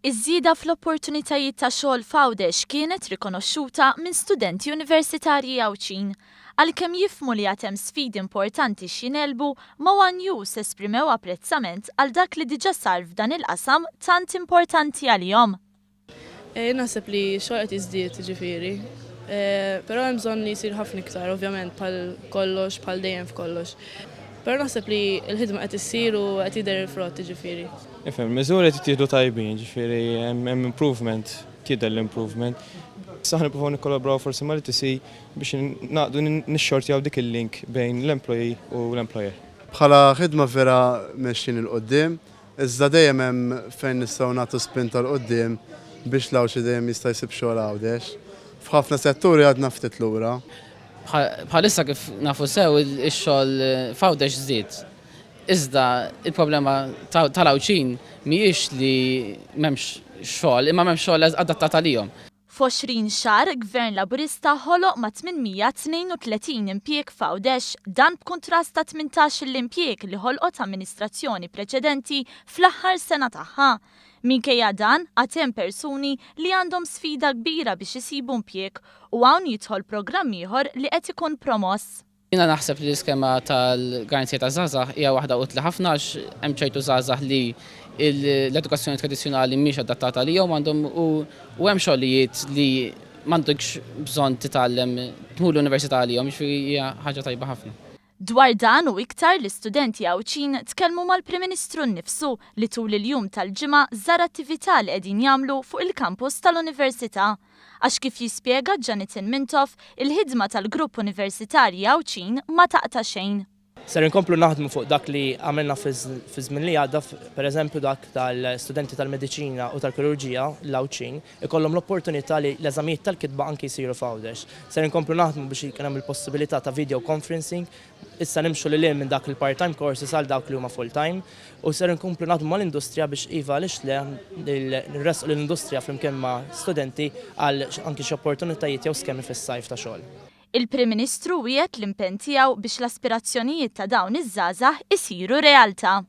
Iż-żieda fl-opportunitajiet ta' xogħol f'Għawdex kienet rikonoxxuta minn studenti universitarji Għawċin. Għalkemm jifhmu li għad hemm sfidi importanti x'jinelbu, ma' One News esprimew apprezzament għal dak li diġà sar f'dan il-qasam tant importanti għalihom. Naħseb li xogħol qed jiżdied ġifieri. Però hemm bżonn li jsir ħafna iktar, ovvjament bħal kollox, bħal dejjem f'kollox. Però naħseb li l-ħidma qed issir u qed jidher il-frott ġifieri. Ifhem, miżuri qed jittieħdu tajbin, ġifieri hemm improvement, tidher l-improvement. Saħna nippruvaw nikkollabraw forsi mal-ITC biex naqdu nixxortjaw dik il-link bejn l-employee u l-employer. Bħala ħidma vera mexxin il-qoddim, iżda dejjem hemm fejn nistgħu nagħtu spinta l-qoddim biex l-Għawxi dejjem jista' jsib xogħol Għawdex. F'ħafna setturi għadna ftit lura. Bħalissa kif nafu sew ix-xogħol f'Għawdex żdied. Iżda il-problema tal-Għawċin mhijiex li m'hemmx xogħol, imma m'hemmx xogħol adattat għalihom. F'20 xahar, Gvern Laburista ħoloq ma' 832 impjieg f'Għawdex, dan b'kuntrast ta' 18 l-impjieg li ħolqot amministrazzjoni preċedenti fl-aħħar sena tagħha. Minkejja dan għad hemm persuni li għandhom sfida kbira biex isibu impjieg u hawn jidħol programm ieħor li qed ikun promoss. Jiena naħseb li l-iskema tal-garanzija ta' żgħażagħ hija waħda utli ħafna għax hemm ċertu żgħażagħ li l-edukazzjoni tradizzjonali mhix adattata għalihom għandhom u hemm xogħlijiet li m'għandekx bżonn titgħallem tmur l-università għalihom, jiġifieri hija ħaġa tajba ħafna. Dwar dan u iktar l-istudenti Għawċin tkellmu mal-Prim Ministru nnifsu li tul il-jum tal-ġimgħa żar attività li qegħdin jagħmlu fuq il-kampus tal-Università. Għax kif jispjega Janitin Mintoff, il-ħidma tal-Grupp Universitarji Għawċin ma taqta' xejn. Ser inkomplu naħdmu fuq dak li għamilna fi żmien li għadda, pereżempju dak tal-studenti tal-mediċina u tal-kirurġija l-Għawċin, ikollhom l-opportunità li l-eżamijiet tal-kitba anki jsiru f'Għawdex. Ser inkomplu naħdmu biex ikun hemm il-possibilità ta' video conferencing, issa nimxu lil minn dak il-part-time courses għal dawk li huma full-time, u ser inkomplu naħdmu mal-industrija biex iva għaliex le nresqu l-industrija flimkien ma' studenti għal anki xi opportunitajiet jew skemi fis-sajf ta' xogħol. Il-Prim Ministru wiegħed l-impenn tiegħu biex l-aspirazzjonijiet ta' dawn iż-żgħażagħ isiru realtà.